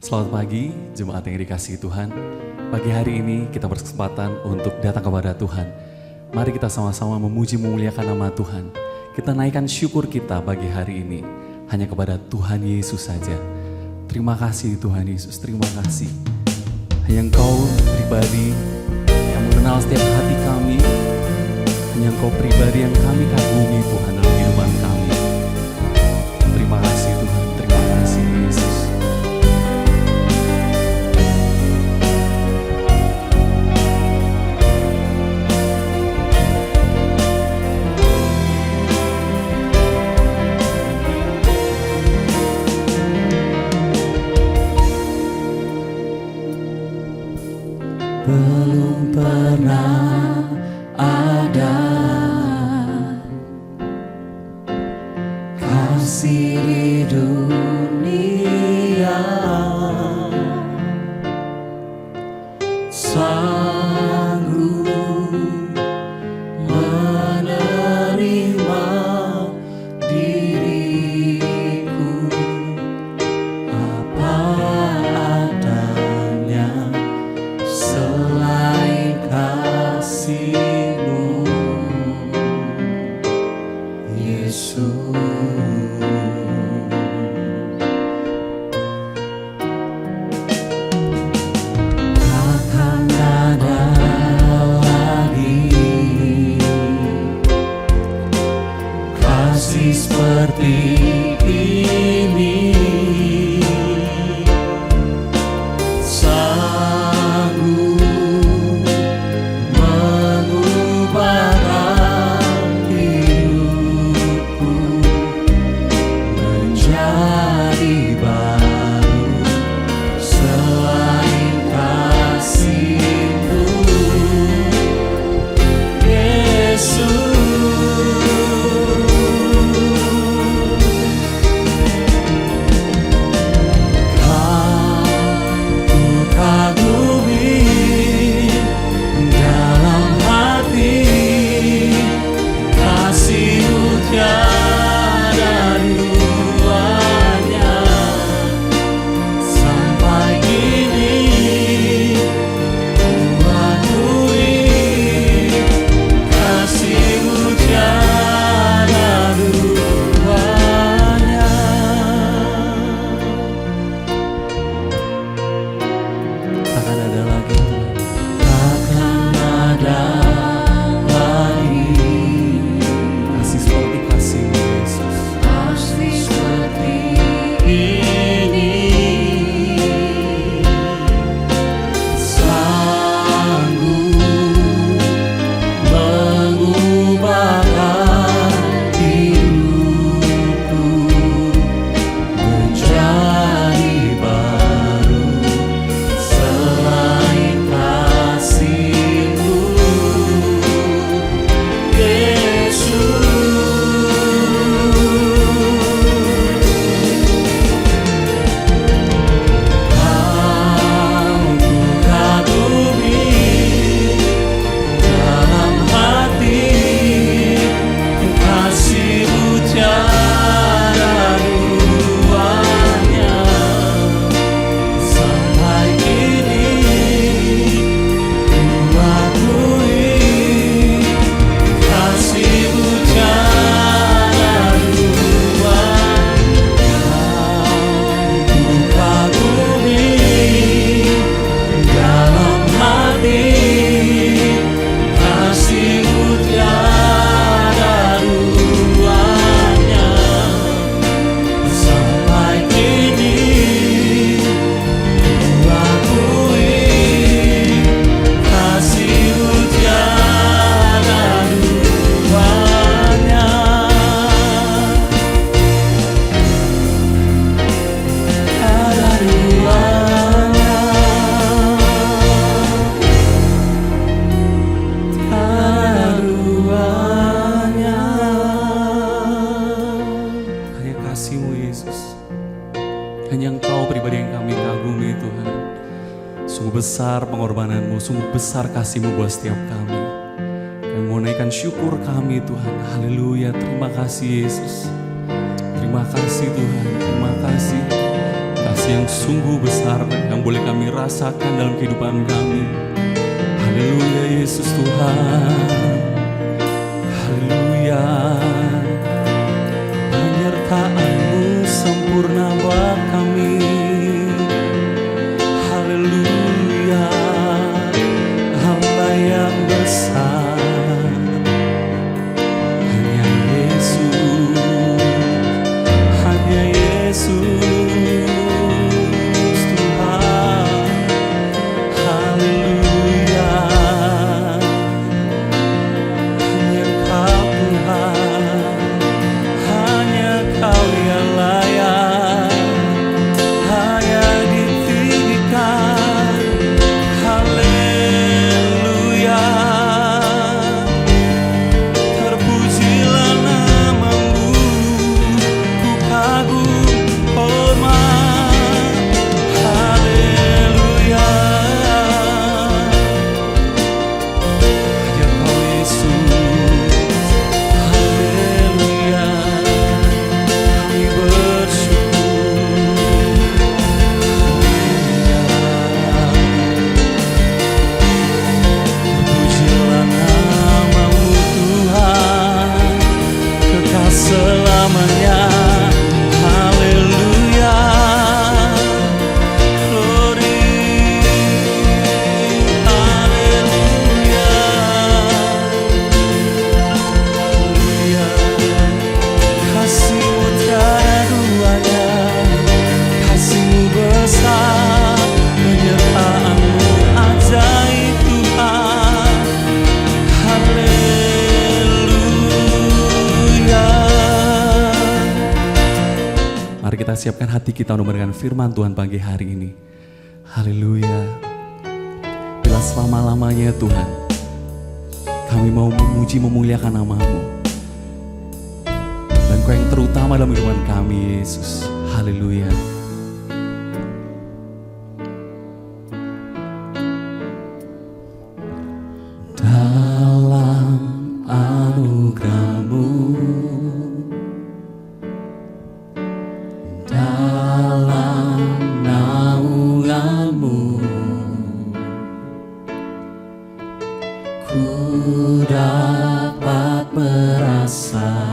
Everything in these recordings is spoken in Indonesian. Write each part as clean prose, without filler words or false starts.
Selamat pagi, jemaat yang dikasihi Tuhan. Pagi hari ini kita berkesempatan untuk datang kepada Tuhan. Mari kita sama-sama memuji memuliakan nama Tuhan. Kita naikkan syukur kita pagi hari ini hanya kepada Tuhan Yesus saja. Terima kasih Tuhan Yesus, terima kasih. Hanya Engkau pribadi yang mengenal setiap hati kami. Hanya Engkau pribadi yang kami kagumi Tuhan dalam kehidupan kami. Terima kasih Tuhan, terima kasih Yesus. Belum pernah ada kasih di dunia sanggup menerima diriku apa adanya. Selain kasih-Mu, Yesus, takkan ada lagi kasih seperti ini. Besar pengorbanan-Mu, sungguh besar kasih-Mu buat setiap kami. Kami mau naikkan syukur kami Tuhan. Haleluya, terima kasih Yesus. Terima kasih Tuhan, terima kasih. Kasih yang sungguh besar yang boleh kami rasakan dalam kehidupan kami. Haleluya Yesus Tuhan. Haleluya. Penyertaan-Mu sempurna buat kami. Haleluya. Allah yang besar, hanya Yesus, hanya Yesus Tuhan. Haleluya. Hanya Kau Tuhan, hanya Kau yang layak, hanya ditinggikan. Haleluya. Terpujilah nama-Mu, ku kagum hormat. Haleluya. Hanya Kau Yesus. Haleluya. Kami bersyukur. Terpujilah nama-Mu Tuhan, kekal selamanya. Haleluya. Glory. Haleluya. Haleluya. Kasih-Mu tiada duanya, kasih-Mu besar, penyertaan-Mu ajaib Tuhan. Haleluya. Mari kita siapkan hati kita untuk mendengarkan firman Tuhan pagi hari ini. Haleluya. Bila selama-lamanya Tuhan, kami mau memuji memuliakan nama-Mu, dan Kau yang terutama dalam kehidupan kami Yesus. Haleluya. Dalam anugerah-Mu, dalam naungan-Mu, ku dapat merasakan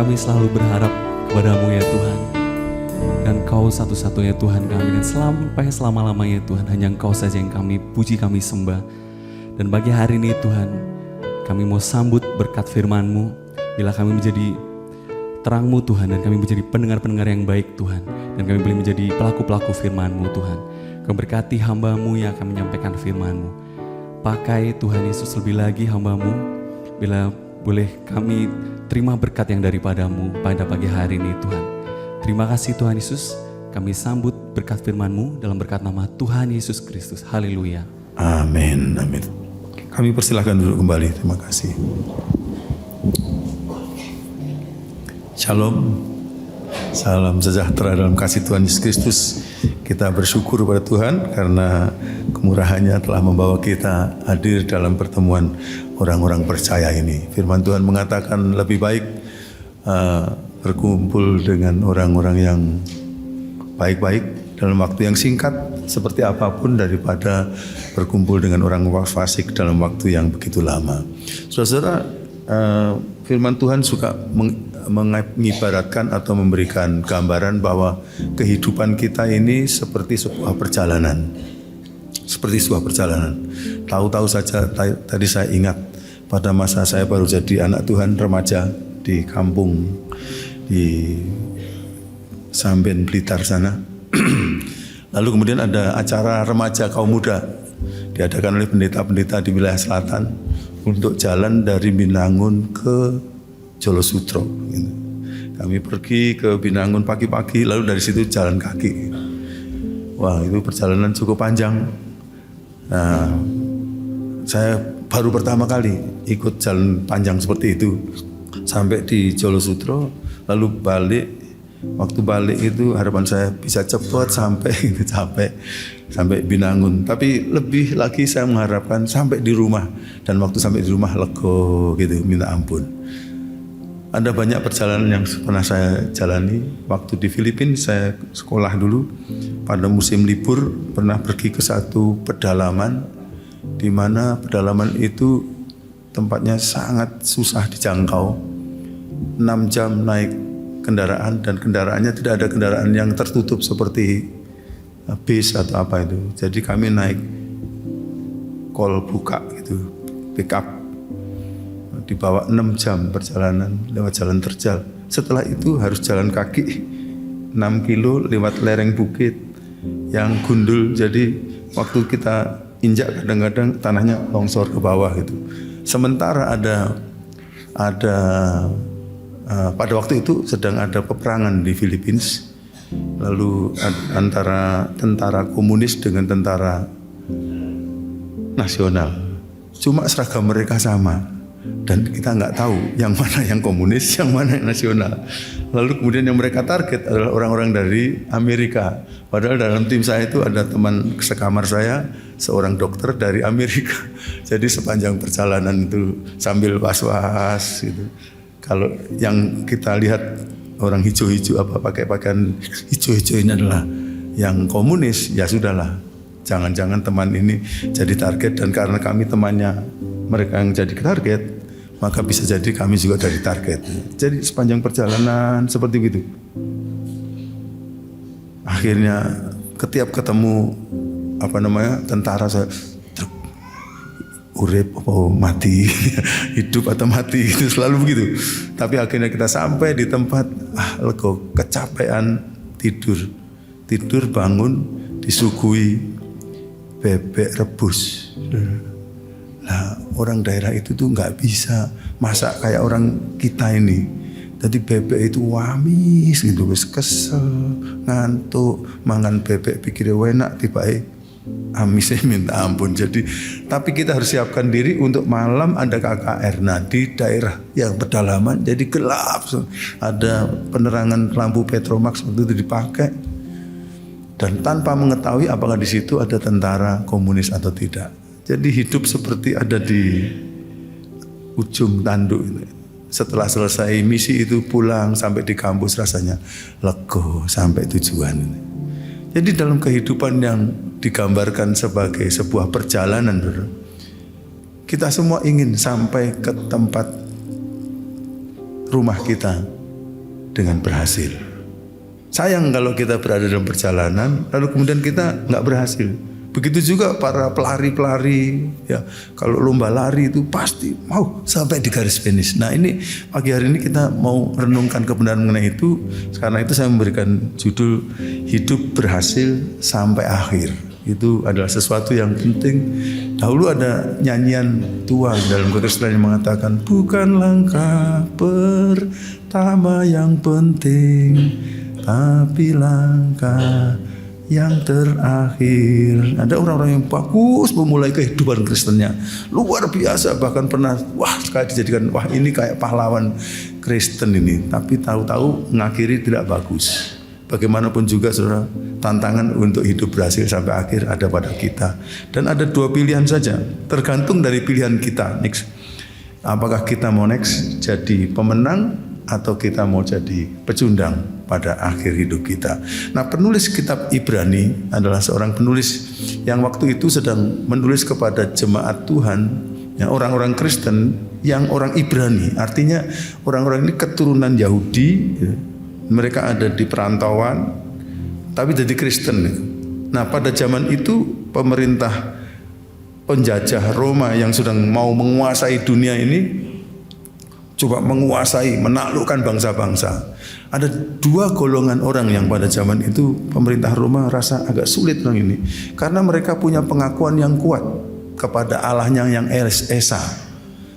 kami selalu berharap kepada-Mu ya Tuhan. Dan Kau satu-satunya Tuhan kami, dan sampai selama-lamanya Tuhan, hanya Engkau saja yang kami puji, kami sembah. Dan bagi hari ini Tuhan, kami mau sambut berkat firman-Mu, bila kami menjadi terang-Mu Tuhan, dan kami menjadi pendengar-pendengar yang baik Tuhan, dan kami boleh menjadi pelaku-pelaku firman-Mu Tuhan. Kau berkati hamba-Mu yang akan menyampaikan firman-Mu. Pakai Tuhan Yesus lebih lagi hamba-Mu, bila boleh kami terima berkat yang daripada-Mu pada pagi hari ini Tuhan. Terima kasih Tuhan Yesus, kami sambut berkat firman-Mu dalam berkat nama Tuhan Yesus Kristus. Haleluya. Amin, amin. Kami persilahkan duduk kembali, terima kasih. Shalom, salam sejahtera dalam kasih Tuhan Yesus Kristus. Kita bersyukur pada Tuhan karena kemurahannya telah membawa kita hadir dalam pertemuan orang-orang percaya ini. Firman Tuhan mengatakan lebih baik berkumpul dengan orang-orang yang baik-baik dalam waktu yang singkat seperti apapun daripada berkumpul dengan orang fasik dalam waktu yang begitu lama. Saudara-saudara, firman Tuhan suka mengibaratkan atau memberikan gambaran bahwa kehidupan kita ini seperti sebuah perjalanan. Seperti sebuah perjalanan. Tahu-tahu saja tadi saya ingat pada masa saya baru jadi anak Tuhan remaja di kampung di Samben Blitar sana. Lalu kemudian ada acara remaja kaum muda diadakan oleh pendeta-pendeta di wilayah selatan untuk jalan dari Binangun ke Jolosutro. Kami pergi ke Binangun pagi-pagi, lalu dari situ jalan kaki. Wah, itu perjalanan cukup panjang. Nah, saya baru pertama kali ikut jalan panjang seperti itu sampai di Jolosutro, lalu balik. Waktu balik itu harapan saya bisa cepat sampai Binangun. Tapi lebih lagi saya mengharapkan sampai di rumah, dan waktu sampai di rumah lego gitu, minta ampun. Ada banyak perjalanan yang pernah saya jalani. Waktu di Filipina saya sekolah dulu, pada musim libur pernah pergi ke satu pedalaman, di mana pedalaman itu tempatnya sangat susah dijangkau. 6 jam naik kendaraan, dan kendaraannya tidak ada kendaraan yang tertutup seperti bis atau apa itu. Jadi kami naik kol buka gitu, pick up, dibawa 6 jam perjalanan lewat jalan terjal. Setelah itu harus jalan kaki 6 kilo lewat lereng bukit yang gundul. Jadi waktu kita injak kadang-kadang tanahnya longsor ke bawah gitu. Sementara ada pada waktu itu sedang ada peperangan di Filipina, lalu antara tentara komunis dengan tentara nasional. Cuma seragam mereka sama, dan kita nggak tahu yang mana yang komunis, yang mana yang nasional. Lalu kemudian yang mereka target adalah orang-orang dari Amerika. Padahal dalam tim saya itu ada teman sekamar saya, seorang dokter dari Amerika. Jadi sepanjang perjalanan itu sambil was-was gitu. Kalau yang kita lihat orang hijau-hijau apa pakai pakaian hijau-hijau ini adalah yang komunis, ya sudahlah. Jangan-jangan teman ini jadi target, dan karena kami temannya mereka yang jadi target, maka bisa jadi kami juga jadi target. Jadi sepanjang perjalanan seperti itu. Akhirnya setiap ketemu tentara, saya urip atau mati, hidup atau mati, itu selalu begitu. Tapi akhirnya kita sampai di tempat, lego, kecapean, tidur bangun disuguhi bebek rebus. Nah, orang daerah itu tuh nggak bisa masak kayak orang kita ini. Jadi bebek itu wamis gitu, wis kesel, ngantuk, mangan bebek pikirnya enak, tiba-tiba amisnya minta ampun. Jadi, tapi kita harus siapkan diri untuk malam ada KKR. Nah, di daerah yang pedalaman jadi gelap. Ada penerangan lampu Petromax waktu itu dipakai. Dan tanpa mengetahui apakah di situ ada tentara komunis atau tidak. Jadi hidup seperti ada di ujung tanduk. Setelah selesai misi itu pulang sampai di kampus rasanya lego sampai tujuan. Jadi dalam kehidupan yang digambarkan sebagai sebuah perjalanan, kita semua ingin sampai ke tempat rumah kita dengan berhasil. Sayang kalau kita berada dalam perjalanan lalu kemudian kita nggak berhasil. Begitu juga para pelari-pelari, ya, kalau lomba lari itu pasti mau sampai di garis finish. Nah ini pagi hari ini kita mau renungkan kebenaran mengenai itu. Karena itu saya memberikan judul hidup berhasil sampai akhir. Itu adalah sesuatu yang penting. Dahulu ada nyanyian tua dalam kekristenan yang mengatakan, bukan langkah pertama yang penting, tapi langkah yang terakhir. Ada orang-orang yang bagus memulai kehidupan Kristennya luar biasa, bahkan pernah sekali dijadikan ini kayak pahlawan Kristen ini, tapi tahu-tahu mengakhiri tidak bagus. Bagaimanapun juga saudara, tantangan untuk hidup berhasil sampai akhir ada pada kita. Dan ada dua pilihan saja, tergantung dari pilihan kita. Next, apakah kita mau next jadi pemenang atau kita mau jadi pecundang pada akhir hidup kita. Nah, penulis kitab Ibrani adalah seorang penulis yang waktu itu sedang menulis kepada jemaat Tuhan, ya, orang-orang Kristen yang orang Ibrani. Artinya orang-orang ini keturunan Yahudi, ya. Mereka ada di perantauan tapi jadi Kristen. Nah, pada zaman itu pemerintah penjajah Roma yang sedang mau menguasai dunia ini coba menguasai, menaklukkan bangsa-bangsa. Ada dua golongan orang yang pada zaman itu pemerintah Roma rasa agak sulit orang ini, karena mereka punya pengakuan yang kuat kepada Allahnya yang Esa,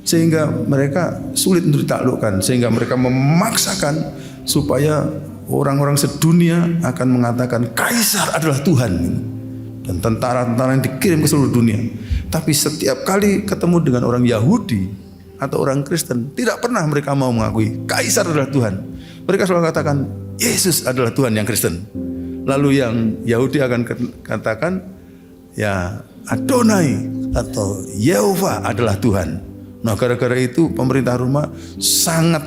sehingga mereka sulit untuk ditaklukkan, sehingga mereka memaksakan supaya orang-orang sedunia akan mengatakan Kaisar adalah Tuhan, dan tentara-tentara yang dikirim ke seluruh dunia. Tapi setiap kali ketemu dengan orang Yahudi atau orang Kristen, tidak pernah mereka mau mengakui Kaisar adalah Tuhan. Mereka selalu katakan Yesus adalah Tuhan yang Kristen. Lalu yang Yahudi akan katakan ya Adonai atau Yehova adalah Tuhan. Nah, gara-gara itu pemerintah Roma sangat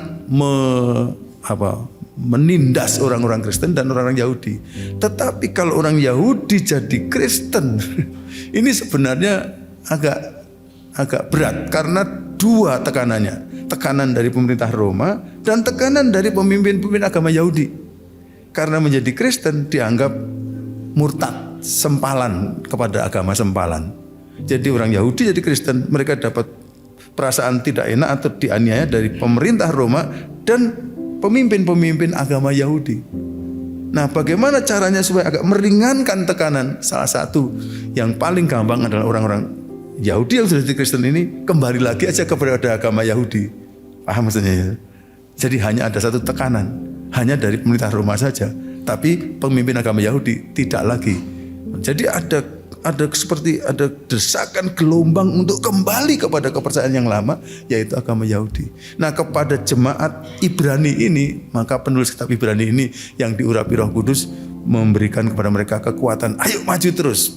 menindas orang-orang Kristen dan orang-orang Yahudi. Tetapi kalau orang Yahudi jadi Kristen, ini sebenarnya agak berat karena dua tekanannya. Tekanan dari pemerintah Roma dan tekanan dari pemimpin-pemimpin agama Yahudi. Karena menjadi Kristen dianggap murtad, sempalan kepada agama sempalan. Jadi orang Yahudi jadi Kristen, mereka dapat perasaan tidak enak atau dianiaya dari pemerintah Roma dan pemimpin-pemimpin agama Yahudi. Nah, bagaimana caranya supaya agak meringankan tekanan? Salah satu yang paling gampang adalah orang-orang Yahudi yang sudah jadi Kristen ini kembali lagi aja kepada agama Yahudi. Paham maksudnya ya? Jadi hanya ada satu tekanan, hanya dari pemerintah Roma saja, tapi pemimpin agama Yahudi tidak lagi. Jadi ada seperti ada desakan gelombang untuk kembali kepada kepercayaan yang lama, yaitu agama Yahudi. Nah, kepada jemaat Ibrani ini, maka penulis kitab Ibrani ini yang diurapi Roh Kudus memberikan kepada mereka kekuatan. Ayo maju terus,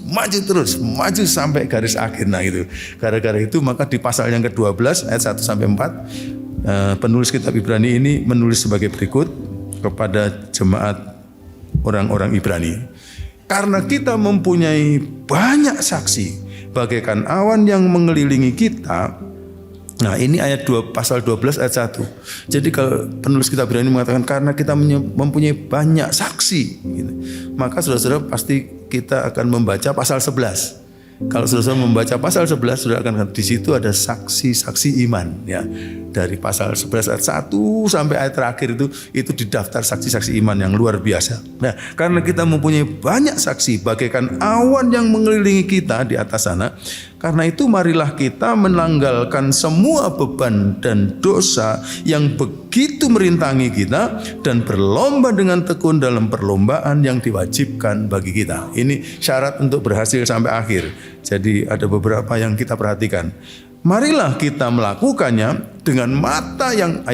maju sampai garis akhir. Nah itu, gara-gara itu maka di pasal yang ke-12 ayat 1 sampai 4 penulis kitab Ibrani ini menulis sebagai berikut kepada jemaat orang-orang Ibrani. Karena kita mempunyai banyak saksi bagaikan awan yang mengelilingi kita. Nah ini ayat 2, pasal 12 ayat 1. Jadi kalau penulis kitab Ibrani mengatakan karena kita mempunyai banyak saksi gitu, maka saudara-saudara pasti kita akan membaca pasal 11. Kalau saudara membaca pasal 11, saudara akan di situ ada saksi-saksi iman ya. Dari pasal 11 ayat 1 sampai ayat terakhir itu didaftar saksi-saksi iman yang luar biasa. Nah, karena kita mempunyai banyak saksi bagaikan awan yang mengelilingi kita di atas sana, karena itu marilah kita menanggalkan semua beban dan dosa yang begitu merintangi kita dan berlomba dengan tekun dalam perlombaan yang diwajibkan bagi kita. Ini syarat untuk berhasil sampai akhir. Jadi ada beberapa yang kita perhatikan. Marilah kita melakukannya dengan mata yang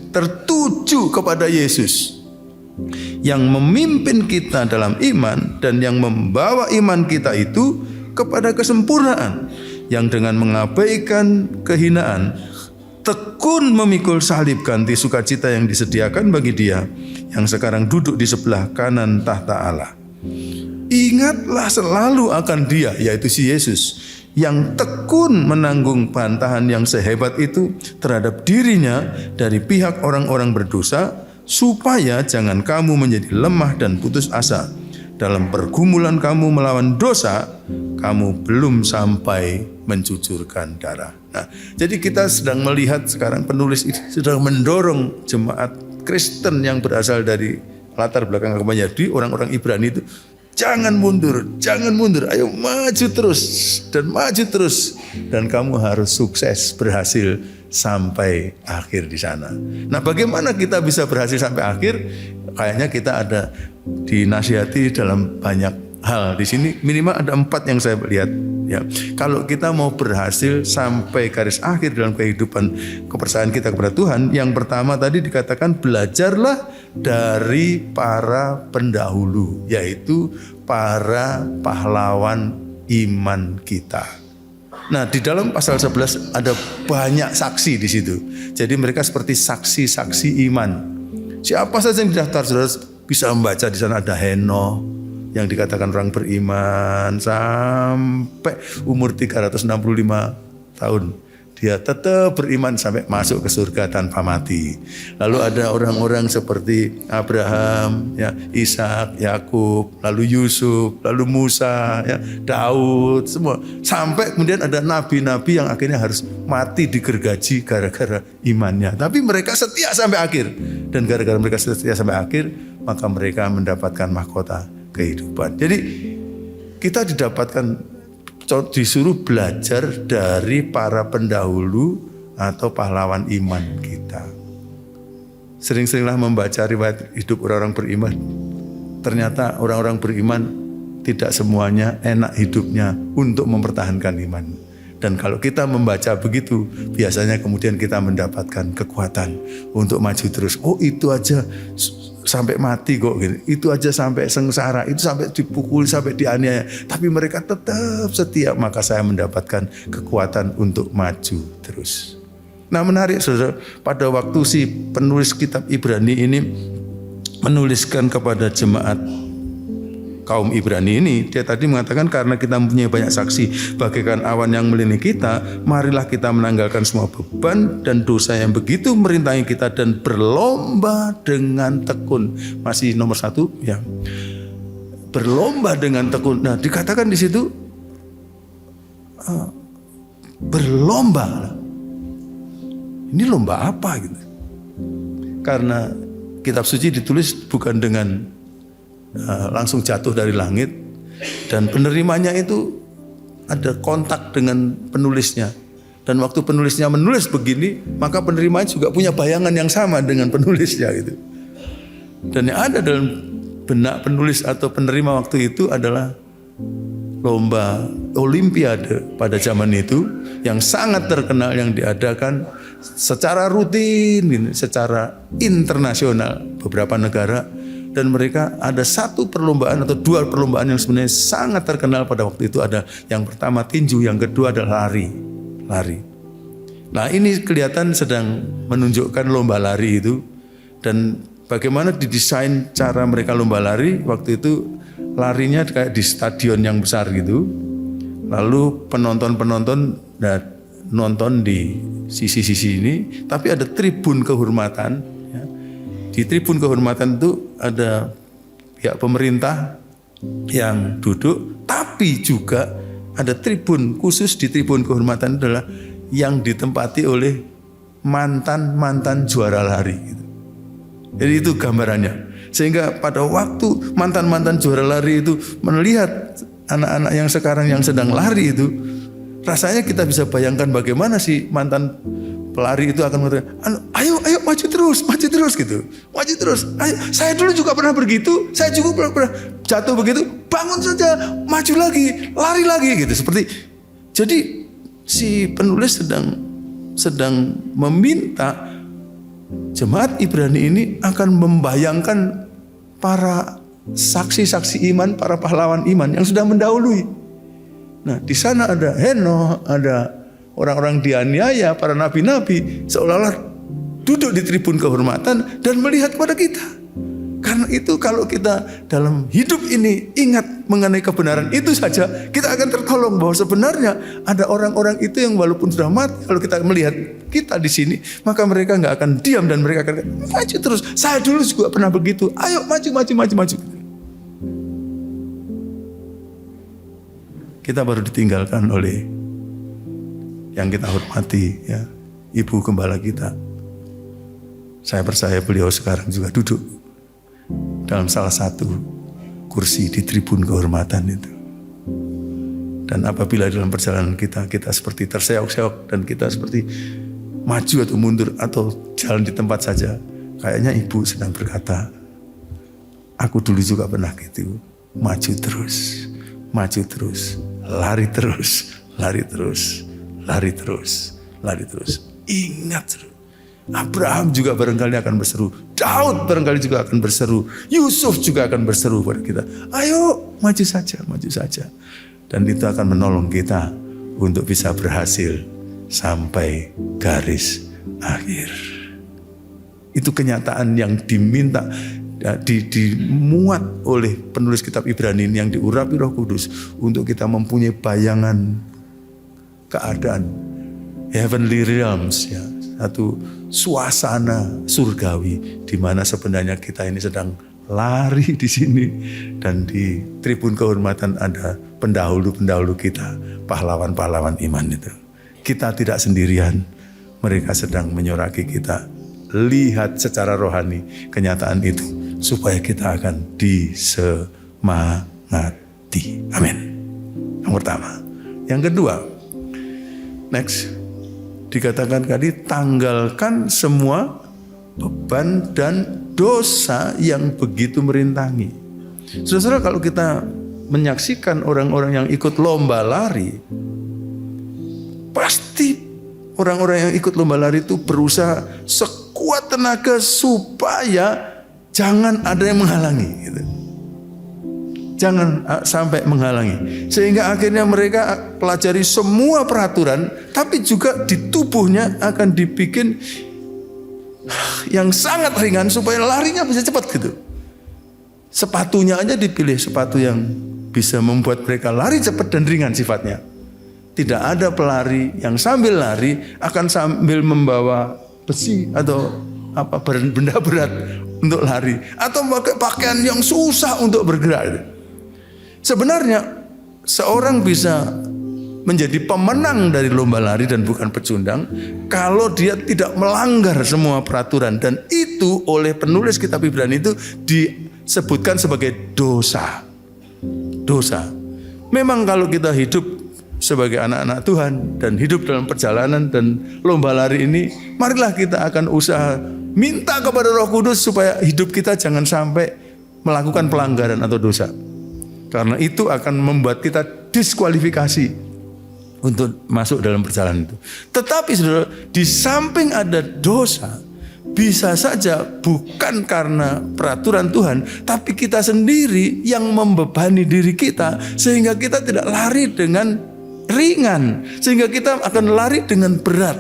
tertuju kepada Yesus yang memimpin kita dalam iman dan yang membawa iman kita itu kepada kesempurnaan, yang dengan mengabaikan kehinaan tekun memikul salib ganti sukacita yang disediakan bagi Dia yang sekarang duduk di sebelah kanan tahta Allah. Ingatlah selalu akan Dia, yaitu si Yesus, yang tekun menanggung bantahan yang sehebat itu terhadap dirinya dari pihak orang-orang berdosa, supaya jangan kamu menjadi lemah dan putus asa. Dalam pergumulan kamu melawan dosa, kamu belum sampai mencucurkan darah. Nah, jadi kita sedang melihat sekarang penulis ini sedang mendorong jemaat Kristen yang berasal dari latar belakang agama Yahudi, orang-orang Ibrani itu, jangan mundur, ayo maju terus dan maju terus, dan kamu harus sukses, berhasil sampai akhir di sana. Nah, bagaimana kita bisa berhasil sampai akhir? Kayaknya kita ada dinasihati dalam banyak hal. Di sini minimal ada 4 yang saya lihat. Ya, kalau kita mau berhasil sampai garis akhir dalam kehidupan kepercayaan kita kepada Tuhan, yang pertama tadi dikatakan belajarlah dari para pendahulu, yaitu para pahlawan iman kita. Nah, di dalam pasal 11 ada banyak saksi di situ. Jadi mereka seperti saksi-saksi iman. Siapa saja yang didaftar, saudara bisa membaca di sana. Ada Henokh yang dikatakan orang beriman sampai umur 365 tahun. Dia tetap beriman sampai masuk ke surga tanpa mati. Lalu ada orang-orang seperti Abraham, ya, Ishak, Yakub, lalu Yusuf, lalu Musa, ya, Daud, semua. Sampai kemudian ada nabi-nabi yang akhirnya harus mati digergaji gara-gara imannya. Tapi mereka setia sampai akhir. Dan gara-gara mereka setia sampai akhir, maka mereka mendapatkan mahkota kehidupan. Jadi kita disuruh belajar dari para pendahulu atau pahlawan iman kita. Sering-seringlah membaca riwayat hidup orang-orang beriman. Ternyata orang-orang beriman tidak semuanya enak hidupnya untuk mempertahankan iman. Dan kalau kita membaca begitu, biasanya kemudian kita mendapatkan kekuatan untuk maju terus. Oh, itu aja sampai mati kok gitu. Itu aja sampai sengsara, itu sampai dipukul, sampai dianiaya, tapi mereka tetap setia, maka saya mendapatkan kekuatan untuk maju terus. Nah, menarik saudara, pada waktu si penulis kitab Ibrani ini menuliskan kepada jemaat kaum Ibrani ini, dia tadi mengatakan karena kita mempunyai banyak saksi bagaikan awan yang melilit kita, marilah kita menanggalkan semua beban dan dosa yang begitu merintangi kita dan berlomba dengan tekun. Masih nomor 1 ya, berlomba dengan tekun. Nah, dikatakan di situ berlomba. Ini lomba apa gitu? Karena kitab suci ditulis bukan dengan langsung jatuh dari langit, dan penerimanya itu ada kontak dengan penulisnya, dan waktu penulisnya menulis begini, maka penerimanya juga punya bayangan yang sama dengan penulisnya gitu. Dan yang ada dalam benak penulis atau penerima waktu itu adalah lomba olimpiade pada zaman itu yang sangat terkenal, yang diadakan secara rutin gitu, secara internasional beberapa negara. Dan mereka ada 1 perlombaan atau 2 perlombaan yang sebenarnya sangat terkenal pada waktu itu. Ada yang pertama tinju, yang kedua adalah lari. Nah, ini kelihatan sedang menunjukkan lomba lari itu. Dan bagaimana didesain cara mereka lomba lari. Waktu itu larinya kayak di stadion yang besar gitu. Lalu penonton-penonton nonton di sisi-sisi ini. Tapi ada tribun kehormatan. Di tribun kehormatan itu ada pihak pemerintah yang duduk, tapi juga ada tribun khusus. Di tribun kehormatan adalah yang ditempati oleh mantan-mantan juara lari gitu. Jadi itu gambarannya. Sehingga pada waktu mantan-mantan juara lari itu melihat anak-anak yang sekarang yang sedang lari itu, rasanya kita bisa bayangkan bagaimana si mantan pelari itu akan mengatakan, ayo maju terus gitu, maju terus. Ayo, saya dulu juga pernah begitu, saya juga pernah jatuh begitu, bangun saja, maju lagi, lari lagi gitu. Jadi si penulis sedang meminta jemaat Ibrani ini akan membayangkan para saksi-saksi iman, para pahlawan iman yang sudah mendahului. Nah, di sana ada Henokh, ada orang-orang dianiaya, para nabi-nabi, seolah-olah duduk di tribun kehormatan dan melihat kepada kita. Karena itu kalau kita dalam hidup ini ingat mengenai kebenaran itu saja, kita akan tertolong bahwa sebenarnya ada orang-orang itu yang walaupun sudah mati, kalau kita melihat kita di sini, maka mereka nggak akan diam dan mereka akan maju terus. Saya dulu juga pernah begitu. Ayo maju. Kita baru ditinggalkan oleh yang kita hormati, ya, Ibu Gembala kita. Saya percaya beliau sekarang juga duduk dalam salah satu kursi di tribun kehormatan itu. Dan apabila dalam perjalanan kita seperti terseok-seok dan kita seperti maju atau mundur atau jalan di tempat saja, kayaknya Ibu sedang berkata, aku dulu juga pernah gitu, maju terus, lari terus. Ingat, Abraham juga barangkali akan berseru, Daud barangkali juga akan berseru, Yusuf juga akan berseru pada kita, ayo maju saja. Dan itu akan menolong kita untuk bisa berhasil sampai garis akhir. Itu kenyataan yang diminta, dimuat oleh penulis kitab Ibrani yang diurapi Roh Kudus untuk kita mempunyai bayangan keadaan heavenly realms, ya, satu suasana surgawi di mana sebenarnya kita ini sedang lari di sini, dan di tribun kehormatan ada pendahulu-pendahulu kita, pahlawan-pahlawan iman itu. Kita tidak sendirian, mereka sedang menyoraki kita. Lihat secara rohani kenyataan itu supaya kita akan disemangati. Amin. Yang pertama. Yang kedua, next, dikatakan tadi, tanggalkan semua beban dan dosa yang begitu merintangi. Saudara, kalau kita menyaksikan orang-orang yang ikut lomba lari, pasti orang-orang yang ikut lomba lari itu berusaha sekuat tenaga supaya jangan ada yang menghalangi, gitu. Jangan sampai menghalangi. Sehingga akhirnya mereka pelajari semua peraturan, tapi juga di tubuhnya akan dibikin yang sangat ringan supaya larinya bisa cepat gitu. Sepatunya aja dipilih sepatu yang bisa membuat mereka lari cepat dan ringan sifatnya. Tidak ada pelari yang sambil lari akan sambil membawa besi atau benda berat untuk lari, atau pakai pakaian yang susah untuk bergerak. Sebenarnya seorang bisa menjadi pemenang dari lomba lari dan bukan pecundang kalau dia tidak melanggar semua peraturan, dan itu oleh penulis kitab Ibrani itu disebutkan sebagai dosa. Dosa. Memang kalau kita hidup sebagai anak-anak Tuhan dan hidup dalam perjalanan dan lomba lari ini, marilah kita akan usaha minta kepada Roh Kudus supaya hidup kita jangan sampai melakukan pelanggaran atau dosa. Karena itu akan membuat kita diskualifikasi untuk masuk dalam perjalanan itu. Tetapi saudara, di samping ada dosa, bisa saja bukan karena peraturan Tuhan, tapi kita sendiri yang membebani diri kita, sehingga kita tidak lari dengan ringan, sehingga kita akan lari dengan berat,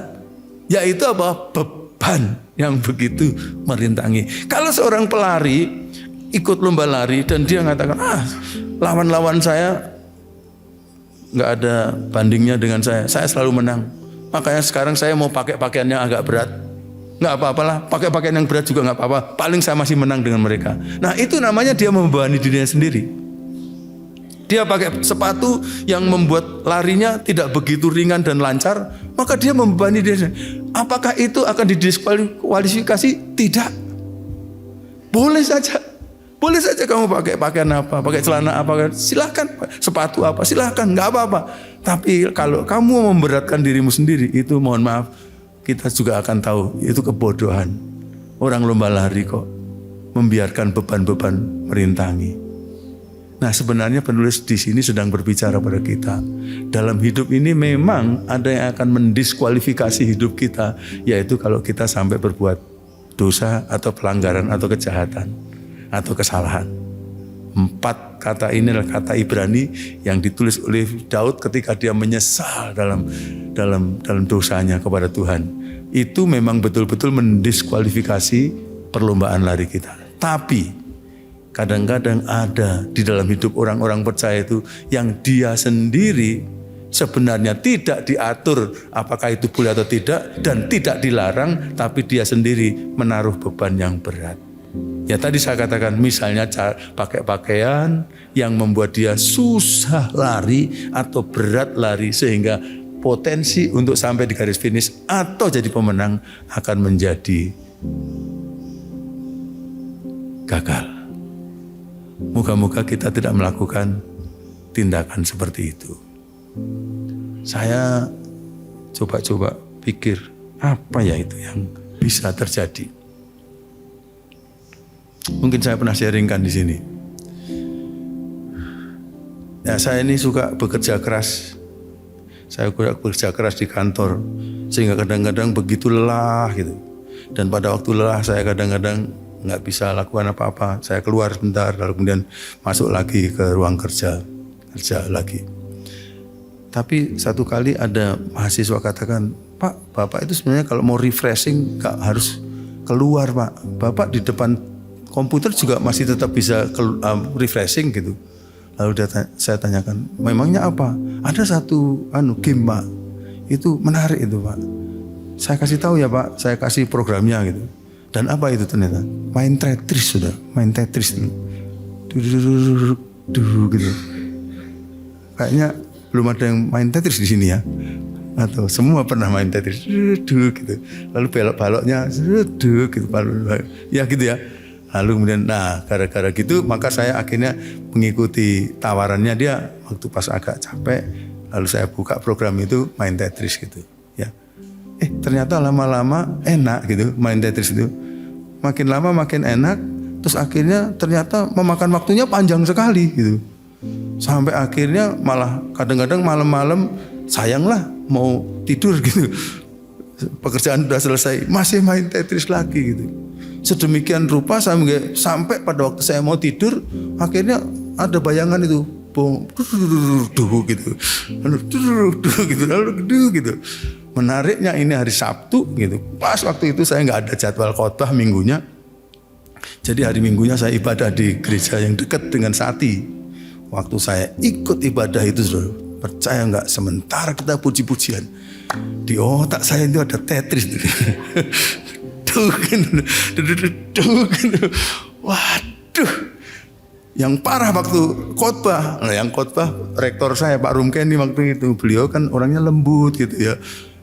yaitu apa? Beban yang begitu merintangi. Kalau seorang pelari ikut lomba lari dan dia mengatakan, lawan-lawan saya nggak ada bandingnya dengan saya selalu menang, makanya sekarang saya mau pakai pakaian yang agak berat. Nggak apa-apalah, pakai pakaian yang berat juga nggak apa-apa, paling saya masih menang dengan mereka. Nah, itu namanya dia membebani dirinya sendiri. Dia pakai sepatu yang membuat larinya tidak begitu ringan dan lancar, maka dia membebani dirinya. Apakah itu akan didiskualifikasi? Tidak. Boleh saja kamu pakai pakaian apa, pakai celana apa, silahkan, sepatu apa, silahkan, nggak apa-apa. Tapi kalau kamu memberatkan dirimu sendiri, itu mohon maaf, kita juga akan tahu itu kebodohan. Orang lomba lari kok membiarkan beban-beban merintangi. Nah, sebenarnya penulis di sini sedang berbicara pada kita. Dalam hidup ini memang ada yang akan mendiskualifikasi hidup kita, yaitu kalau kita sampai berbuat dosa atau pelanggaran atau kejahatan atau kesalahan. 4 kata ini adalah kata Ibrani yang ditulis oleh Daud ketika dia menyesal dalam dosanya kepada Tuhan. Itu memang betul-betul mendiskualifikasi perlombaan lari kita. Tapi kadang-kadang ada di dalam hidup orang-orang percaya itu yang dia sendiri sebenarnya tidak diatur apakah itu boleh atau tidak dan tidak dilarang, tapi dia sendiri menaruh beban yang berat. Ya tadi saya katakan misalnya pakai pakaian yang membuat dia susah lari atau berat lari sehingga potensi untuk sampai di garis finish atau jadi pemenang akan menjadi gagal. Moga-moga kita tidak melakukan tindakan seperti itu. Saya coba pikir apa ya itu yang bisa terjadi. Mungkin saya pernah sharingkan di sini. Ya, saya ini suka bekerja keras. Saya bekerja keras di kantor sehingga kadang-kadang begitu lelah gitu. Dan pada waktu lelah saya kadang-kadang nggak bisa lakukan apa-apa. Saya keluar sebentar lalu kemudian masuk lagi ke ruang kerja lagi. Tapi satu kali ada mahasiswa katakan, "Pak, Bapak itu sebenarnya kalau mau refreshing nggak harus keluar, Pak. Bapak di depan komputer juga masih tetap bisa refreshing gitu." Lalu saya tanyakan, memangnya apa? Ada satu game, Pak. Itu menarik itu, Pak. Saya kasih tahu ya, Pak. Saya kasih programnya gitu. Dan apa itu ternyata? Main Tetris sudah, main Tetris itu. Gitu. Kayaknya belum ada yang main Tetris di sini ya. Atau semua pernah main Tetris. Gitu. Lalu belok-baloknya gitu. Ya gitu ya. Lalu kemudian, gara-gara gitu maka saya akhirnya mengikuti tawarannya dia waktu pas agak capek. Lalu saya buka program itu main Tetris gitu. Ya, ternyata lama-lama enak gitu main Tetris itu. Makin lama makin enak. Terus akhirnya ternyata memakan waktunya panjang sekali gitu. Sampai akhirnya malah kadang-kadang malam-malam sayanglah mau tidur gitu. Pekerjaan sudah selesai masih main Tetris lagi gitu. Sedemikian rupa sampai pada waktu saya mau tidur, akhirnya ada bayangan itu, gitu. Menariknya ini hari Sabtu gitu. Pas waktu itu saya nggak ada jadwal khotbah minggunya. Jadi hari Minggunya saya ibadah di gereja yang dekat dengan Sati. Waktu saya ikut ibadah itu, saudara, percaya nggak, sementara kita puji-pujian, di otak saya itu ada Tetris. Waduh, yang parah waktu khotbah, yang khotbah rektor saya Pak Rumkeni waktu itu, beliau kan orangnya lembut gitu ya.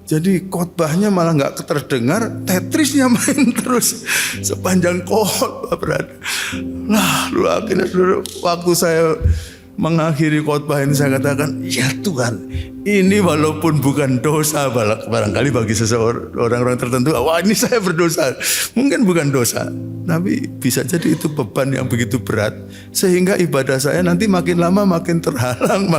Jadi khotbahnya malah nggak terdengar, Tetrisnya main terus sepanjang khotbah berada. Nah, lalu akhirnya waktu saya mengakhiri khotbah ini saya katakan, ya Tuhan, ini walaupun bukan dosa barangkali bagi orang-orang tertentu, wah ini saya berdosa, mungkin bukan dosa, tapi bisa jadi itu beban yang begitu berat sehingga ibadah saya nanti makin lama makin terhalang,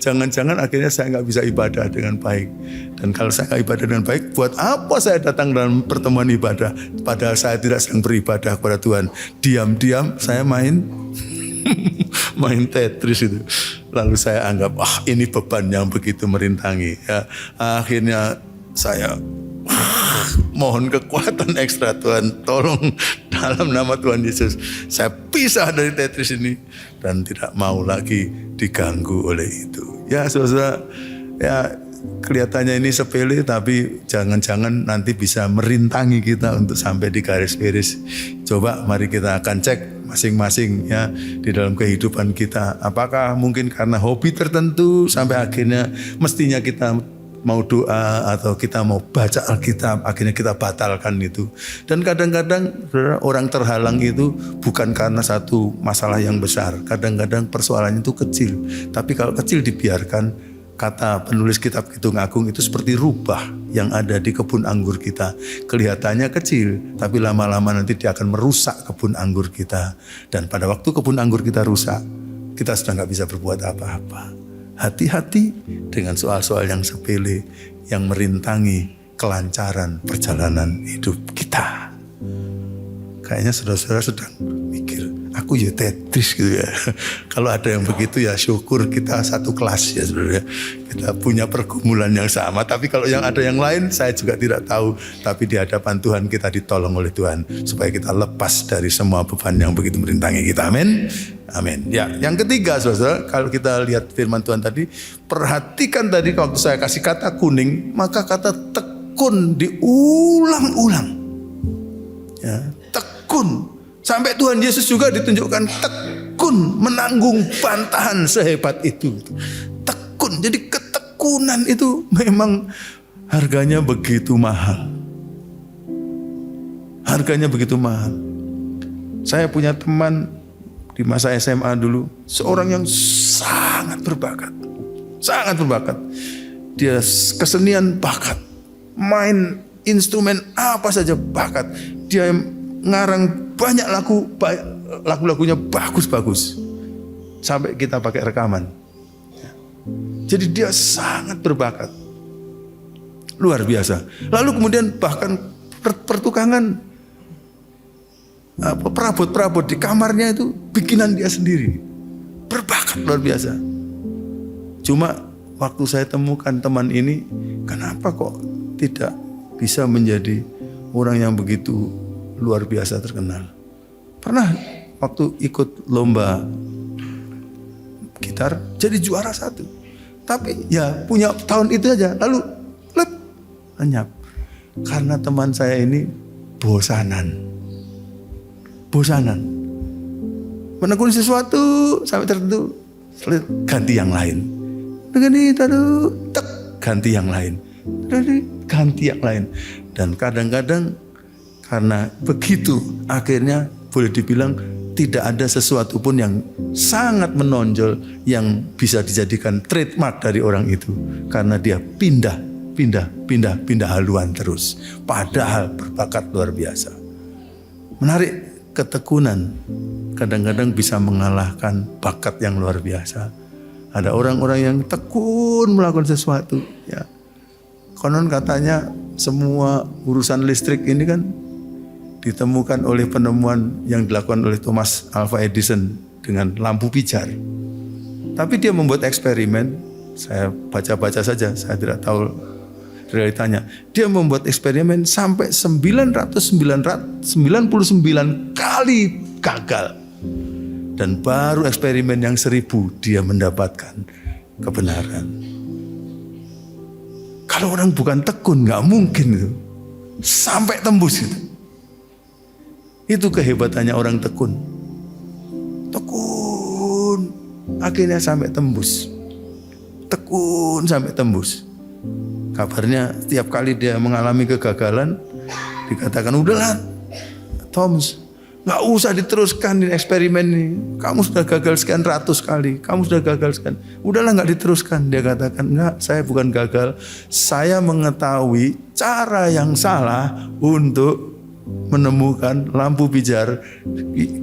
jangan-jangan akhirnya saya nggak bisa ibadah dengan baik. Dan kalau saya nggak ibadah dengan baik, buat apa saya datang dalam pertemuan ibadah padahal saya tidak sedang beribadah kepada Tuhan? Diam-diam saya main Tetris itu. Lalu saya anggap ini beban yang begitu merintangi ya. Akhirnya saya mohon kekuatan ekstra, Tuhan tolong dalam nama Tuhan Yesus saya pisah dari Tetris ini dan tidak mau lagi diganggu oleh itu. Ya saudara, ya kelihatannya ini sepele tapi jangan-jangan nanti bisa merintangi kita untuk sampai di garis finish. Coba mari kita akan cek masing-masing ya di dalam kehidupan kita. Apakah mungkin karena hobi tertentu sampai akhirnya mestinya kita mau doa atau kita mau baca Alkitab, akhirnya kita batalkan itu. Dan kadang-kadang orang terhalang itu bukan karena satu masalah yang besar. Kadang-kadang persoalannya itu kecil. Tapi kalau kecil dibiarkan, kata penulis kitab Kidung Agung itu seperti rubah yang ada di kebun anggur kita. Kelihatannya kecil, tapi lama-lama nanti dia akan merusak kebun anggur kita. Dan pada waktu kebun anggur kita rusak, kita sudah gak bisa berbuat apa-apa. Hati-hati dengan soal-soal yang sepele yang merintangi kelancaran perjalanan hidup kita. Kayaknya saudara-saudara sedang mikir, aku aku ya Tetris gitu ya. Kalau ada yang begitu ya syukur kita satu kelas ya saudara. Kita punya pergumulan yang sama. Tapi kalau yang ada yang lain saya juga tidak tahu. Tapi di hadapan Tuhan kita ditolong oleh Tuhan. Supaya kita lepas dari semua beban yang begitu merintangi kita. Amin. Amin. Ya, yang ketiga saudara, kalau kita lihat firman Tuhan tadi, perhatikan tadi waktu saya kasih kata kuning, maka kata tekun diulang-ulang. Ya, tekun. Sampai Tuhan Yesus juga ditunjukkan tekun menanggung bantahan sehebat itu. Tekun. Jadi ketekunan itu memang harganya begitu mahal. Harganya begitu mahal. Saya punya teman di masa SMA dulu, seorang yang sangat berbakat. Sangat berbakat. Dia kesenian bakat. Main instrumen apa saja bakat. Dia ngarang banyak lagu-lagunya bagus-bagus. Sampai kita pakai rekaman. Jadi dia sangat berbakat. Luar biasa. Lalu kemudian bahkan pertukangan perabot-perabot di kamarnya itu bikinan dia sendiri. Berbakat luar biasa. Cuma waktu saya temukan teman ini, kenapa kok tidak bisa menjadi orang yang begitu luar biasa terkenal. Pernah waktu ikut lomba gitar jadi juara 1. Tapi ya punya tahun itu aja, lalu lenyap. Karena teman saya ini bosanan. Menekuni sesuatu sampai tertentu, ganti yang lain. Ganti yang lain. Ganti yang lain. Dan kadang-kadang karena begitu akhirnya boleh dibilang tidak ada sesuatu pun yang sangat menonjol yang bisa dijadikan trademark dari orang itu. Karena dia pindah haluan terus. Padahal berbakat luar biasa. Menarik. Ketekunan kadang-kadang bisa mengalahkan bakat yang luar biasa. Ada orang-orang yang tekun melakukan sesuatu. Ya, konon katanya semua urusan listrik ini kan ditemukan oleh penemuan yang dilakukan oleh Thomas Alva Edison dengan lampu pijar. Tapi dia membuat eksperimen. Saya baca-baca saja, saya tidak tahu realitanya. Dia membuat eksperimen sampai 999 kali gagal. Dan baru eksperimen yang 1000 dia mendapatkan kebenaran. Kalau orang bukan tekun gak mungkin itu. Sampai tembus itu. Itu kehebatannya orang tekun. Tekun. Akhirnya sampai tembus. Tekun sampai tembus. Kabarnya setiap kali dia mengalami kegagalan, dikatakan udahlah Thomas, gak usah diteruskan di eksperimen ini. Kamu sudah gagal sekian ratus kali, kamu sudah gagal sekian. Udahlah gak diteruskan. Dia katakan enggak, saya bukan gagal. Saya mengetahui cara yang salah untuk menemukan lampu pijar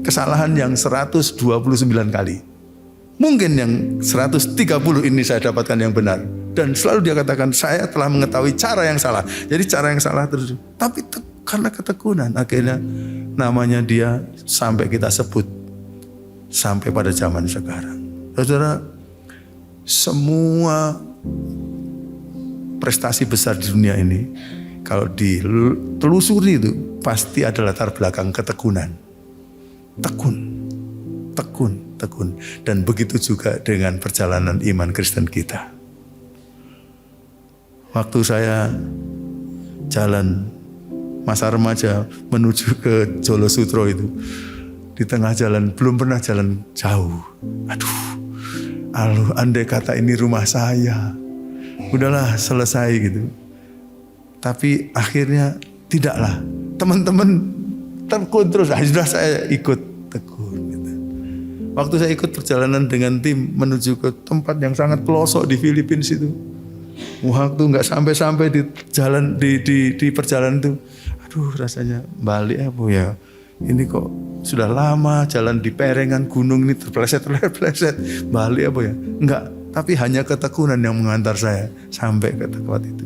kesalahan yang 129 kali. Mungkin yang 130 ini saya dapatkan yang benar. Dan selalu dia katakan, saya telah mengetahui cara yang salah. Jadi cara yang salah terus. Tapi karena ketekunan, akhirnya namanya dia sampai kita sebut. Sampai pada zaman sekarang. Saudara, semua prestasi besar di dunia ini, kalau ditelusuri itu, pasti ada latar belakang ketekunan. Tekun. Dan begitu juga dengan perjalanan iman Kristen kita. Waktu saya jalan masa remaja menuju ke Jolo Sutro itu, di tengah jalan belum pernah jalan jauh. Andai kata ini rumah saya, udahlah selesai gitu. Tapi akhirnya tidaklah. Teman-teman tekun terus. Sudah saya ikut tekun. Gitu. Waktu saya ikut perjalanan dengan tim menuju ke tempat yang sangat pelosok di Filipina itu. Waktu nggak sampai di jalan di perjalanan itu, rasanya balik apa ya? Ini kok sudah lama jalan di perengan gunung ini terpleset, balik apa ya? Enggak, tapi hanya ketekunan yang mengantar saya sampai ke tempat itu.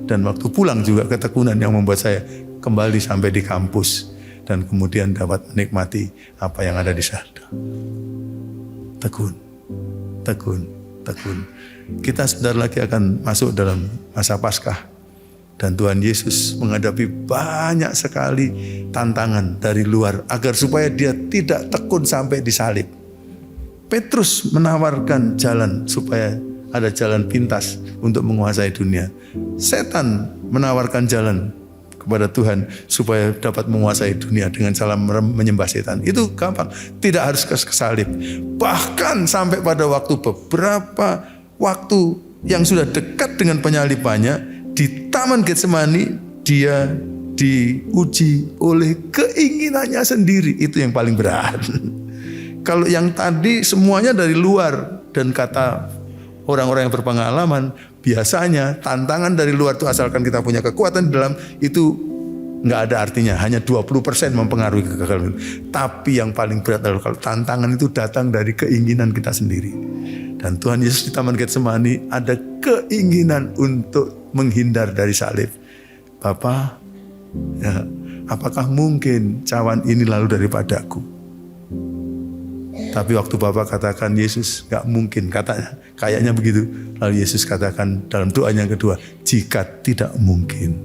Dan waktu pulang juga ketekunan yang membuat saya kembali sampai di kampus dan kemudian dapat menikmati apa yang ada di sana. Tekun, tekun, tekun. Kita sebentar lagi akan masuk dalam masa Paskah. Dan Tuhan Yesus menghadapi banyak sekali tantangan dari luar agar supaya dia tidak tekun sampai disalib. Petrus menawarkan jalan supaya ada jalan pintas untuk menguasai dunia. Setan menawarkan jalan kepada Tuhan supaya dapat menguasai dunia dengan cara menyembah setan. Itu gampang, tidak harus kesalib. Bahkan sampai pada beberapa waktu yang sudah dekat dengan penyalibannya, di Taman Getsemani dia diuji oleh keinginannya sendiri. Itu yang paling berat. Kalau yang tadi semuanya dari luar, dan kata orang-orang yang berpengalaman, biasanya tantangan dari luar itu asalkan kita punya kekuatan di dalam, itu nggak ada artinya, hanya 20% mempengaruhi kegagalan. Tapi yang paling berat adalah kalau tantangan itu datang dari keinginan kita sendiri. Dan Tuhan Yesus di Taman Getsemani ada keinginan untuk menghindar dari salib. Bapa, ya, apakah mungkin cawan ini lalu daripadaku? Tapi waktu Bapa katakan Yesus gak mungkin, katanya kayaknya begitu. Lalu Yesus katakan dalam doanya yang kedua, jika tidak mungkin,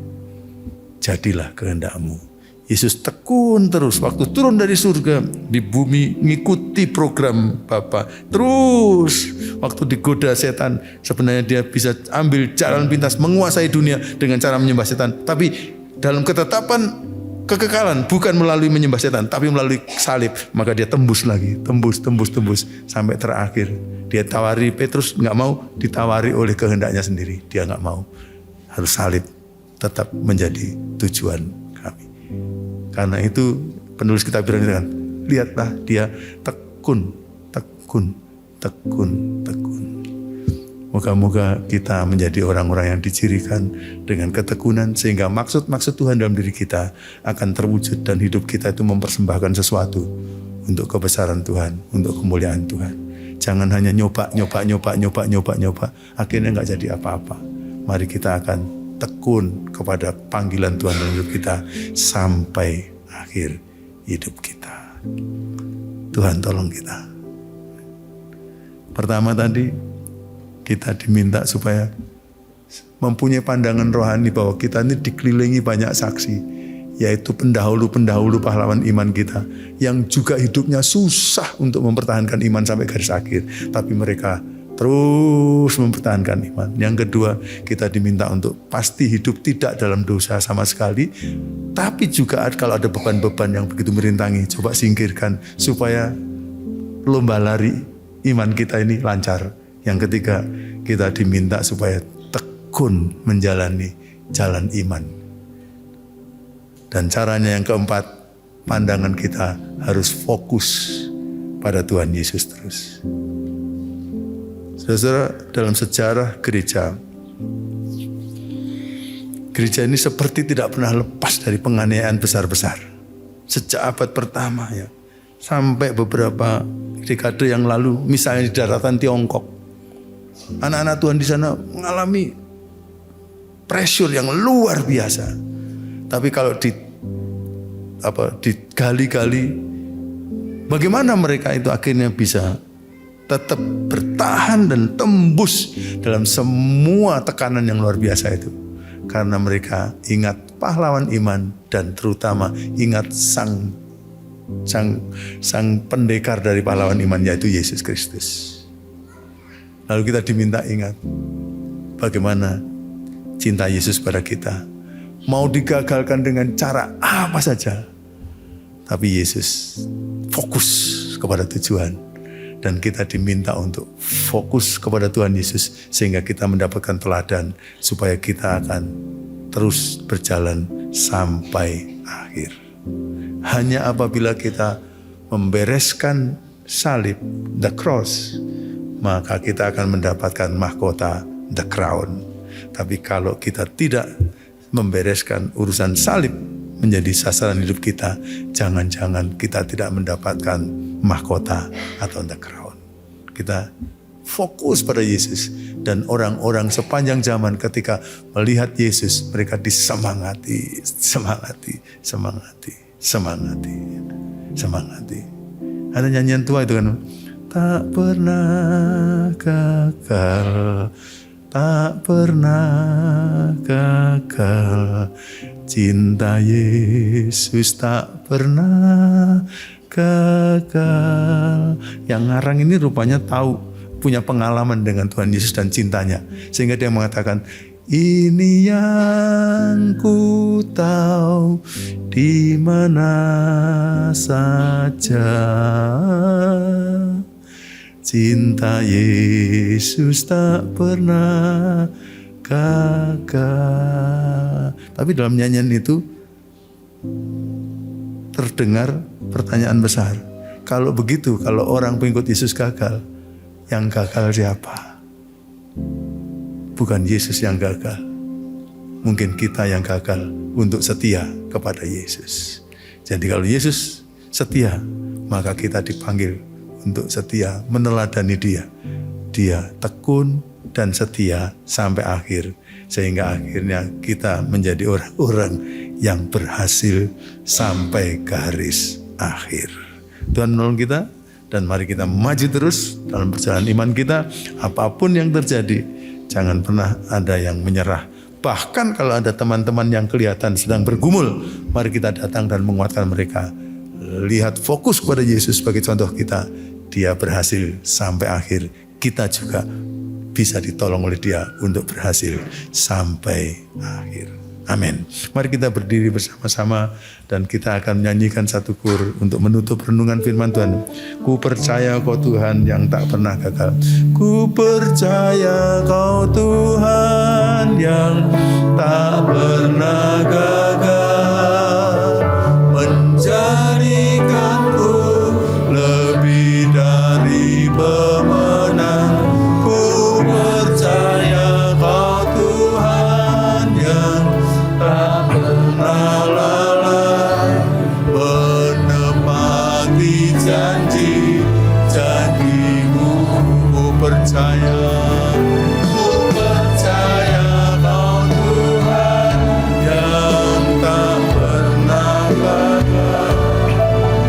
jadilah kehendakmu. Yesus tekun terus waktu turun dari surga di bumi, mengikuti program Bapa. Terus waktu digoda setan, sebenarnya dia bisa ambil jalan pintas menguasai dunia dengan cara menyembah setan. Tapi dalam ketetapan kekekalan, bukan melalui menyembah setan, tapi melalui salib. Maka dia tembus lagi, tembus sampai terakhir. Dia tawari Petrus, nggak mau, ditawari oleh kehendaknya sendiri. Dia nggak mau, harus salib, tetap menjadi tujuan kami. Karena itu penulis kitab Ibrani kan, lihatlah dia tekun. Moga-moga kita menjadi orang-orang yang dicirikan dengan ketekunan, sehingga maksud-maksud Tuhan dalam diri kita akan terwujud dan hidup kita itu mempersembahkan sesuatu untuk kebesaran Tuhan, untuk kemuliaan Tuhan. Jangan hanya nyoba, akhirnya nggak jadi apa-apa. Mari kita akan tekun kepada panggilan Tuhan dalam hidup kita sampai akhir hidup kita. Tuhan tolong kita. Pertama tadi kita diminta supaya mempunyai pandangan rohani bahwa kita ini dikelilingi banyak saksi, yaitu pendahulu-pendahulu pahlawan iman kita yang juga hidupnya susah untuk mempertahankan iman sampai garis akhir, tapi mereka terus mempertahankan iman. Yang kedua, kita diminta untuk pasti hidup tidak dalam dosa sama sekali, tapi juga kalau ada beban-beban yang begitu merintangi, coba singkirkan supaya lomba lari iman kita ini lancar. Yang ketiga, kita diminta supaya tekun menjalani jalan iman. Dan caranya yang keempat, pandangan kita harus fokus pada Tuhan Yesus terus. Saudara, dalam sejarah gereja ini seperti tidak pernah lepas dari penganiayaan besar-besar. Sejak abad pertama ya, sampai beberapa dekade yang lalu, misalnya di daratan Tiongkok, anak-anak Tuhan di sana mengalami pressure yang luar biasa. Tapi kalau digali-gali, bagaimana mereka itu akhirnya bisa tetap bertahan dan tembus dalam semua tekanan yang luar biasa itu. Karena mereka ingat pahlawan iman dan terutama ingat sang pendekar dari pahlawan iman, yaitu Yesus Kristus. Lalu kita diminta ingat bagaimana cinta Yesus pada kita. Mau digagalkan dengan cara apa saja, tapi Yesus fokus kepada tujuan. Dan kita diminta untuk fokus kepada Tuhan Yesus sehingga kita mendapatkan teladan supaya kita akan terus berjalan sampai akhir. Hanya apabila kita membereskan salib, the cross, maka kita akan mendapatkan mahkota, the crown. Tapi kalau kita tidak membereskan urusan salib menjadi sasaran hidup kita, jangan-jangan kita tidak mendapatkan mahkota atau the crown. Kita fokus pada Yesus, dan orang-orang sepanjang zaman ketika melihat Yesus, mereka disemangati. semangati. Ada nyanyian tua itu kan, tak pernah gagal, tak pernah gagal, cinta Yesus tak pernah gagal. Yang ngarang ini rupanya tahu, punya pengalaman dengan Tuhan Yesus dan cintanya, sehingga dia mengatakan, ini yang ku tahu di mana saja, cinta Yesus tak pernah gagal. Tapi dalam nyanyian itu terdengar pertanyaan besar. Kalau begitu, kalau orang pengikut Yesus gagal, yang gagal siapa? Bukan Yesus yang gagal. Mungkin kita yang gagal untuk setia kepada Yesus. Jadi kalau Yesus setia, maka kita dipanggil untuk setia, meneladani dia. Dia tekun dan setia sampai akhir. Sehingga akhirnya kita menjadi orang-orang yang berhasil sampai garis akhir. Tuhan menolong kita, dan mari kita maju terus dalam perjalanan iman kita. Apapun yang terjadi, jangan pernah ada yang menyerah. Bahkan kalau ada teman-teman yang kelihatan sedang bergumul, mari kita datang dan menguatkan mereka. Lihat fokus kepada Yesus sebagai contoh kita. Dia berhasil sampai akhir. Kita juga bisa ditolong oleh dia untuk berhasil sampai akhir. Amin. Mari kita berdiri bersama-sama dan kita akan menyanyikan satu kur untuk menutup renungan firman Tuhan. Ku percaya Kau Tuhan yang tak pernah gagal. Ku percaya Kau Tuhan yang tak pernah gagal, menjadikanku lebih dari pemenang. Ku percaya Kau Tuhan yang tak pernah lalai, menepati janji-janji-Mu. Ku percaya Kau Tuhan yang tak pernah gagal,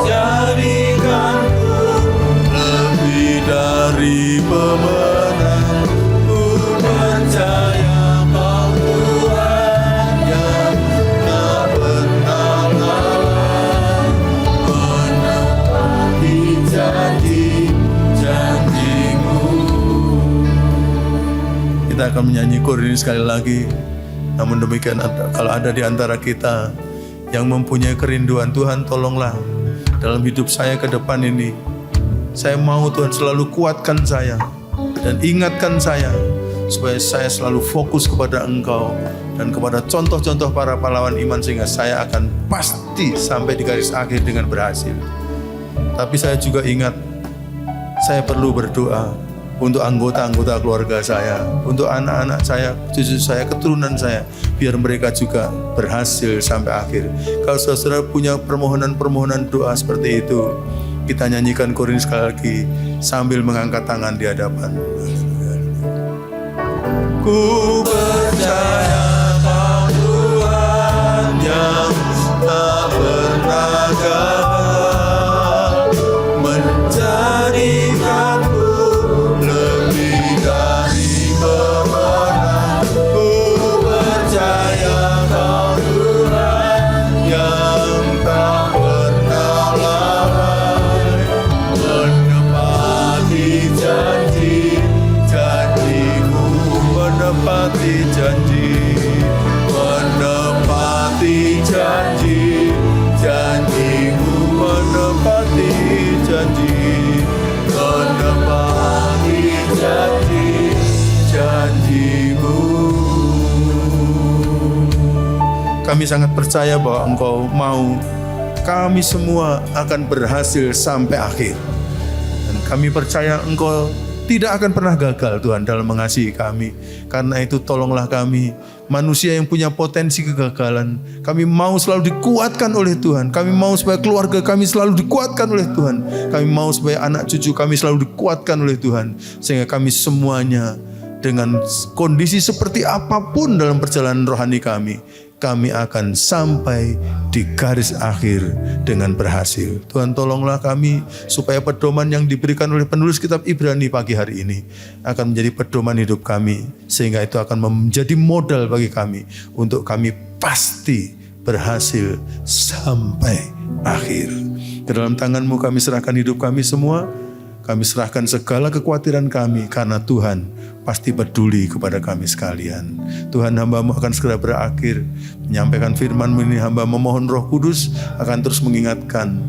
jadikanku lebih dari pemenang. Ku percaya Kau Tuhan yang tak pernah lalai, menepati janji-janji-Mu. Kita akan menyanyi kur ini sekali lagi. Namun demikian, kalau ada di antara kita yang mempunyai kerinduan, Tuhan tolonglah dalam hidup saya ke depan ini. Saya mau Tuhan selalu kuatkan saya dan ingatkan saya, supaya saya selalu fokus kepada Engkau dan kepada contoh-contoh para pahlawan iman, sehingga saya akan pasti sampai di garis akhir dengan berhasil. Tapi saya juga ingat, saya perlu berdoa untuk anggota-anggota keluarga saya, untuk anak-anak saya, cucu saya, keturunan saya, biar mereka juga berhasil sampai akhir. Kalau saudara punya permohonan-permohonan doa seperti itu, kita nyanyikan kur ini sekali lagi sambil mengangkat tangan di hadapan. Ku percaya Kau Tuhan yang tak pernah gagal, menjadikanku lebih dari pemenang. Ku percaya Kau Tuhan yang tak pernah lalai, menepati janji-janji-Mu, menepati janji, menepati janji-janji-Mu, menepati janji, menepati janji-janji-Mu. Kami sangat percaya bahwa Engkau mau kami semua akan berhasil sampai akhir. Dan kami percaya Engkau tidak akan pernah gagal Tuhan dalam mengasihi kami. Karena itu tolonglah kami, manusia yang punya potensi kegagalan. Kami mau selalu dikuatkan oleh Tuhan. Kami mau supaya keluarga kami selalu dikuatkan oleh Tuhan. Kami mau supaya anak cucu kami selalu dikuatkan oleh Tuhan. Sehingga kami semuanya dengan kondisi seperti apapun dalam perjalanan rohani kami, kami akan sampai di garis akhir dengan berhasil. Tuhan, tolonglah kami supaya pedoman yang diberikan oleh penulis kitab Ibrani pagi hari ini akan menjadi pedoman hidup kami, sehingga itu akan menjadi modal bagi kami untuk kami pasti berhasil sampai akhir. Ke dalam tangan-Mu kami serahkan hidup kami semua. Kami serahkan segala kekhawatiran kami, karena Tuhan pasti peduli kepada kami sekalian. Tuhan, hamba-Mu akan segera berakhir menyampaikan firman-Mu ini. Hamba memohon Roh Kudus akan terus mengingatkan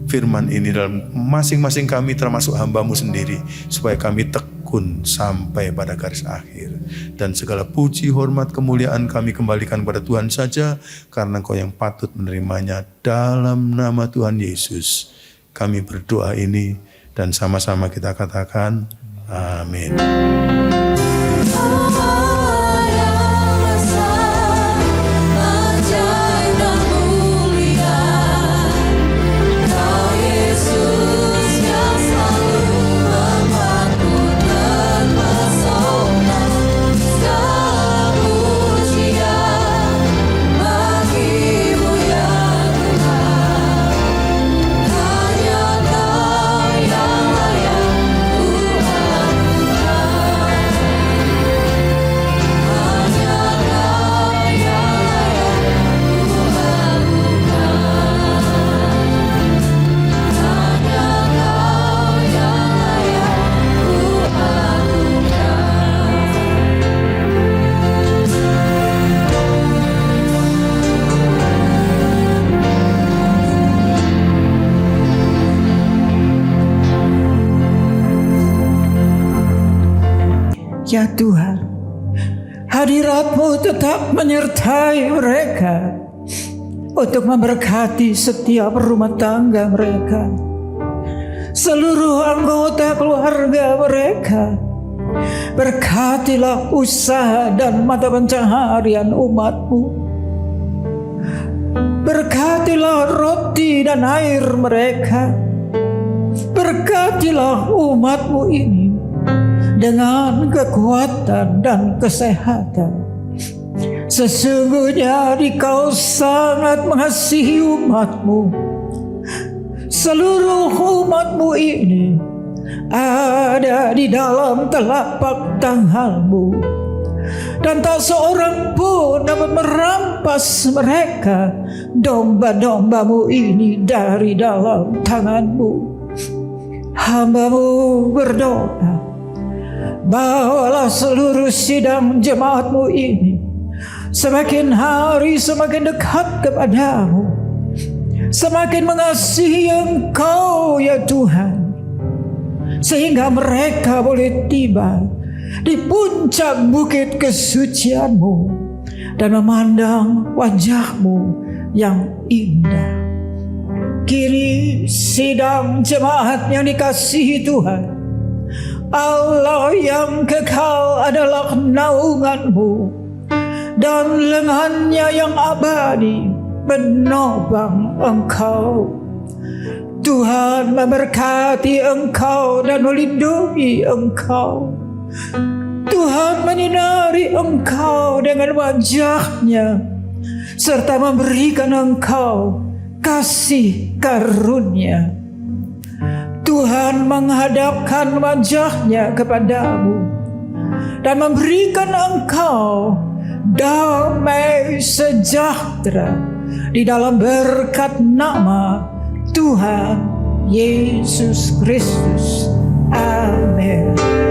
firman ini dalam masing-masing kami, termasuk hamba-Mu sendiri, supaya kami tekun sampai pada garis akhir. Dan segala puji, hormat, kemuliaan kami kembalikan kepada Tuhan saja, karena Engkau yang patut menerimanya. Dalam nama Tuhan Yesus kami berdoa ini, dan sama-sama kita katakan amin. Ya Tuhan, hadirat-Mu tetap menyertai mereka untuk memberkati setiap rumah tangga mereka, seluruh anggota keluarga mereka. Berkatilah usaha dan mata pencaharian umat-Mu. Berkatilah roti dan air mereka. Berkatilah umat-Mu ini dengan kekuatan dan kesehatan. Sesungguhnya Engkau sangat mengasihi umat-Mu. Seluruh umat-Mu ini ada di dalam telapak tangan-Mu, dan tak seorang pun dapat merampas mereka, domba-domba-Mu ini, dari dalam tangan-Mu. Hamba-Mu berdoa, bawalah seluruh sidang jemaat-Mu ini semakin hari semakin dekat kepadamu, semakin mengasihi Engkau ya Tuhan, sehingga mereka boleh tiba di puncak bukit kesucian-Mu dan memandang wajah-Mu yang indah. Kini sidang jemaat yang dikasihi Tuhan, Allah yang kekal adalah naungan-Mu, dan lengannya yang abadi menopang Engkau. Tuhan memberkati Engkau dan melindungi Engkau. Tuhan menyinari Engkau dengan wajah-Nya, serta memberikan Engkau kasih karunia. Tuhan menghadapkan wajah-Nya kepadamu dan memberikan engkau damai sejahtera di dalam berkat nama Tuhan Yesus Kristus. Amin.